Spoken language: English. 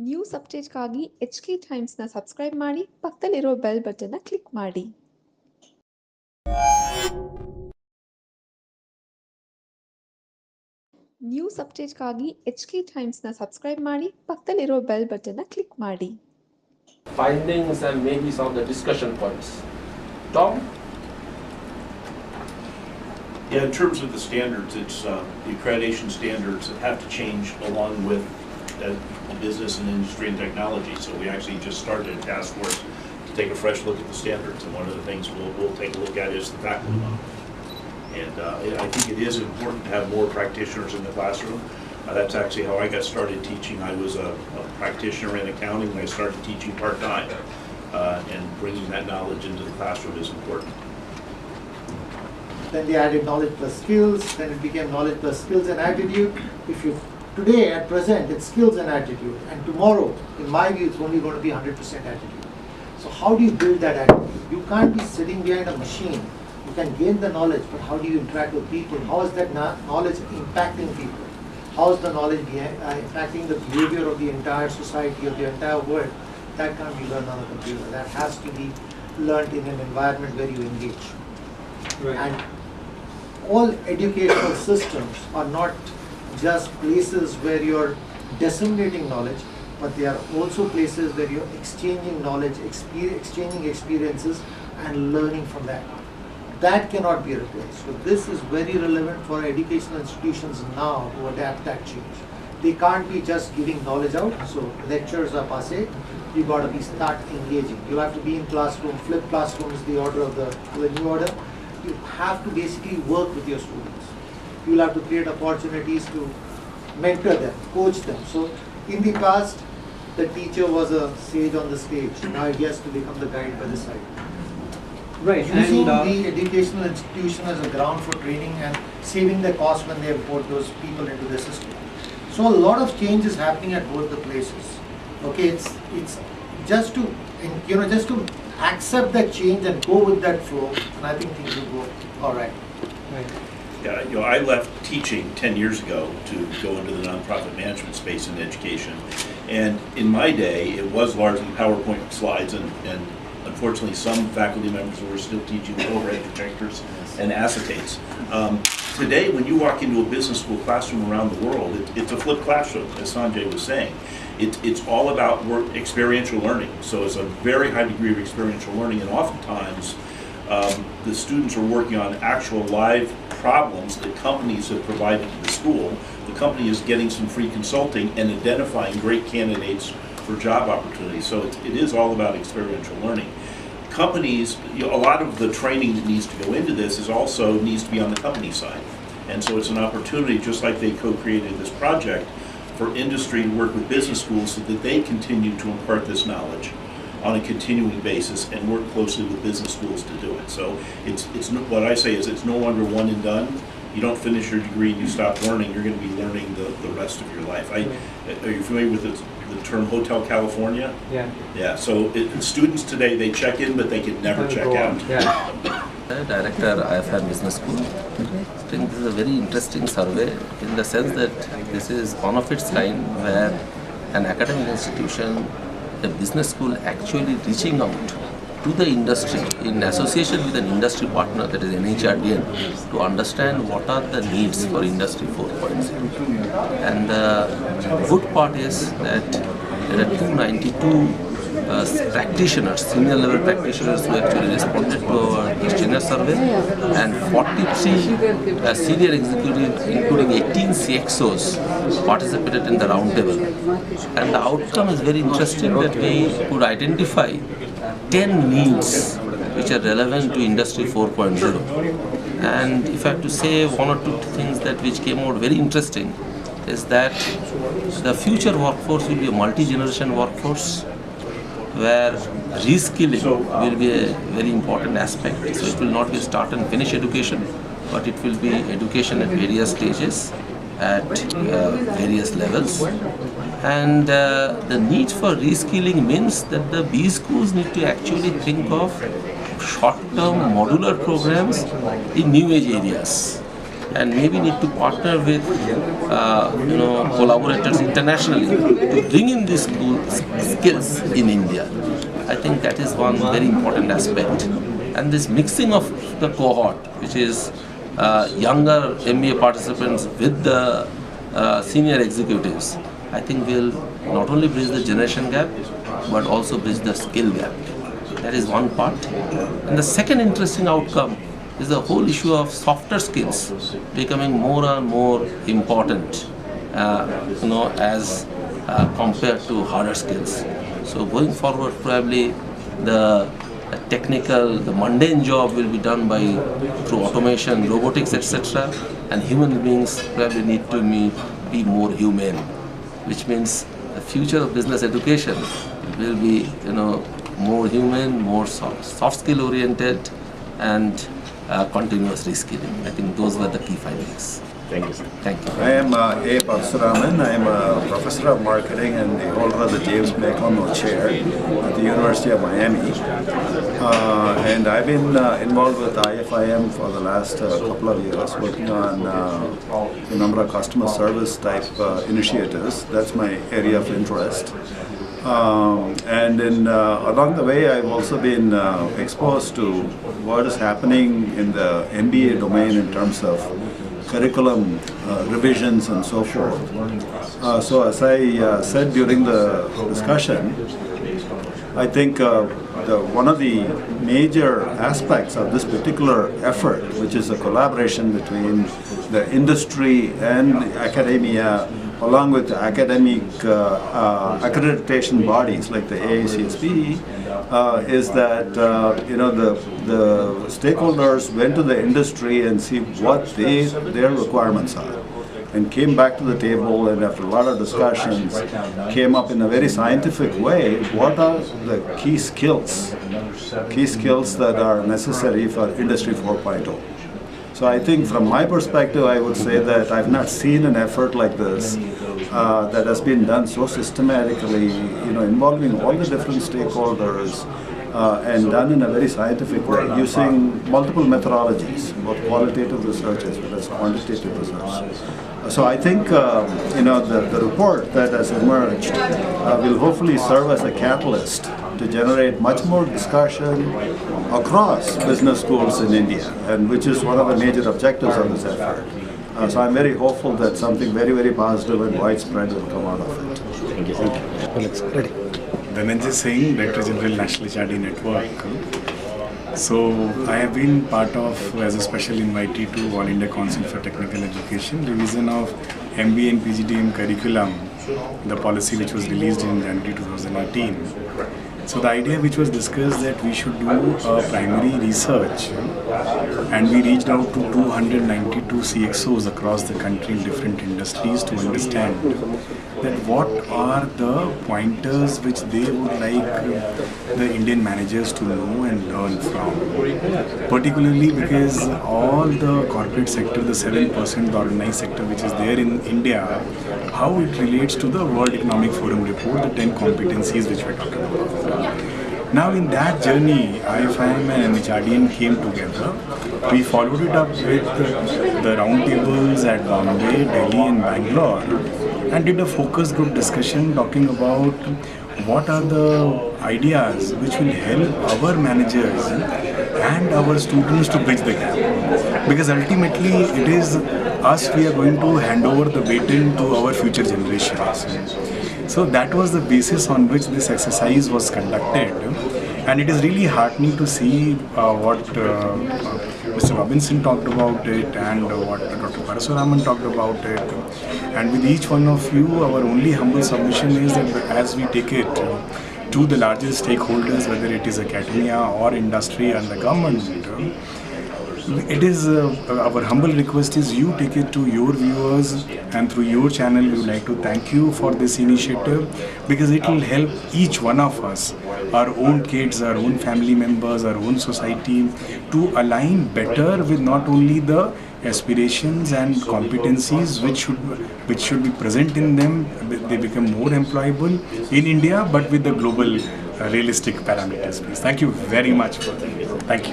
News ಅಪ್ಡೇಟ್ಗಾಗಿ HK ಟೈಮ್ಸ್ನ subscribe ಮಾಡಿ, ಪಕ್ಕದಲ್ಲಿರೋ bell ಬಟನ್ನ ಕ್ಲಿಕ್ ಮಾಡಿ. ನ್ಯೂಸ್ ಅಪ್ಡೇಟ್ಗಾಗಿ HK ಟೈಮ್ಸ್ನ ಸಬ್ಸ್ಕ್ರೈಬ್ ಮಾಡಿ, ಪಕ್ಕದಲ್ಲಿರೋ ಬೆಲ್ ಬಟನ್ನ ಕ್ಲಿಕ್ ಮಾಡಿ. Findings and maybe some of the discussion points. Tom? Yeah, in terms of the standards, it's the accreditation standards that have to change along with business and industry and technology. So we actually just started a task force to take a fresh look at the standards. And one of the things we'll take a look at is the faculty model. And I think it is important to have more practitioners in the classroom. That's actually how I got started teaching. I was a practitioner in accounting when I started teaching part-time. And bringing that knowledge into the classroom is important. Then they added knowledge plus skills, then it became knowledge plus skills and attitude. If you today at present it's skills and attitude, and tomorrow in my view it's only going to be 100% attitude. So how do you build that attitude? You can't be sitting behind a machine. You can gain the knowledge, but how do you interact with people? How is that knowledge impacting people? How is the knowledge impacting the behavior of the entire society, of the entire world? That can't be learned on a computer. That has to be learned in an environment where you engage. Right. And all educational systems are not just places where you're disseminating knowledge, but they are also places where you're exchanging knowledge, exchanging experiences and learning from that. That cannot be replaced. So this is very relevant for educational institutions now to adapt that change. They can't be just giving knowledge out, so lectures are passé. You got to start engaging. You have to be in classroom. Flip classroom is the order of the new order. You have to basically work with your students. You'll have to create opportunities to mentor them, coach them. So in the past, the teacher was a sage on the stage. Now he has to become the guide by the side. Right. Using And the educational institution as a ground for training and saving the cost when they import those people into the system. So a lot of change is happening at both the places. Okay, it's just to just to accept that change and go with that flow, and I think things will go all right. right. Yeah, I left teaching 10 years ago to go into the nonprofit management space in education. And in my day, it was largely PowerPoint slides, and unfortunately some faculty members were still teaching overhead projectors and acetates. Today, when you walk into a business school classroom around the world, it's a flipped classroom, as Sanjay was saying. It's all about experiential learning. So it's a very high degree of experiential learning, and oftentimes the students are working on actual live problems that companies have provided to the school. The company is getting some free consulting and identifying great candidates for job opportunities. So it is all about experiential learning. Companies, a lot of the training that needs to go into this needs to be on the company side. And so it's an opportunity, just like they co-created this project, for industry to work with business schools so that they continue to impart this knowledge on a continuing basis and work closely with business schools to do it. So it's what I say is it's no longer one and done. You don't finish your degree and you stop learning, you're going to be learning the rest of your life. Are you familiar with the term Hotel California? Yeah. Yeah, so students today, they check in, but they can never check out. Yeah. Director IFIM Business School. I think this is a very interesting survey in the sense that this is one of its kind where an academic institution, a business school actually reaching out to the industry in association with an industry partner, that is NHRD-IFIM, to understand what are the needs for Industry 4.0. And the good part is that there are 292 practitioners, senior level practitioners who actually responded to our questionnaire survey, and 43 senior executives, including 18 CXOs, participated in the roundtable. And the outcome is very interesting that we could identify 10 needs which are relevant to Industry 4.0. And if I have to say one or two things that which came out very interesting is that the future workforce will be a multi-generation workforce, where reskilling will be a very important aspect. So it will not be start and finish education, but it will be education at various stages, at various levels. And the need for reskilling means that the B schools need to actually think of short-term modular programs in new age areas. and maybe need to partner with collaborators internationally to bring in these skills in India. I think that is one very important aspect. And this mixing of the cohort, which is younger MBA participants with the senior executives, I think will not only bridge the generation gap, but also bridge the skill gap. That is one part. And the second interesting outcome is the whole issue of softer skills becoming more and more important, as compared to harder skills. So going forward, probably the technical, the mundane job will be done through automation, robotics, etc. And human beings probably need to be more humane, which means the future of business education will be, more human, more soft skill oriented, and continuous reskilling. I think those were the key findings. Thank you, sir. Thank you. I am A. Parsuraman. I am a professor of marketing and the holder of the James McConnell Chair at the University of Miami. And I've been involved with IFIM for the last couple of years, working on a number of customer service type initiatives. That's my area of interest. And along the way, I've also been exposed to what is happening in the MBA domain in terms of curriculum revisions and so forth. So as I said during the discussion, I think one of the major aspects of this particular effort, which is a collaboration between the industry and academia, along with the academic accreditation bodies like the AICSB, is that the stakeholders went to the industry and see what their requirements are, and came back to the table, and after a lot of discussions came up in a very scientific way what are the key skills that are necessary for Industry 4.0. So I think from my perspective, I would say that I've not seen an effort like this that has been done so systematically, involving all the different stakeholders and done in a very scientific way, using multiple methodologies, both qualitative research as well as quantitative research. So I think the report that has emerged will hopefully serve as a catalyst to generate much more discussion across business schools in India, and which is one of the major objectives of this effort. So I'm very hopeful that something very, very positive and widespread will come out of it. Thank you, sir. Ready. Dhananjay Singh, Director General, National HRD Network. So I have been part of, as a special invitee to All India Council for Technical Education, revision of MBA and PGDM curriculum, the policy which was released in January 2018. So the idea which was discussed that we should do a primary research, and we reached out to 292 CXOs across the country in different industries to understand that what are the pointers which they would like the Indian managers to know and learn from. Particularly because all the corporate sector, the 7% the organized sector which is there in India, how it relates to the World Economic Forum report, the 10 competencies which we're talking about. Now in that journey, IFIM and NHRD came together. We followed it up with the roundtables at Bombay, Delhi and Bangalore, and did a focus group discussion talking about what are the ideas which will help our managers and our students to bridge the gap. Because ultimately it is us, we are going to hand over the baton to our future generations. So that was the basis on which this exercise was conducted, and it is really heartening to see what Mr. Robinson talked about it and what Dr. Parasuraman talked about it. And with each one of you, our only humble submission is that as we take it to the largest stakeholders, whether it is academia or industry and the government, it is our humble request is you take it to your viewers, and through your channel we would like to thank you for this initiative, because it will help each one of us, our own kids, our own family members, our own society, to align better with not only the aspirations and competencies which should be present in them, they become more employable in India, but with the global realistic parameters. Please. Thank you very much for that. Thank you.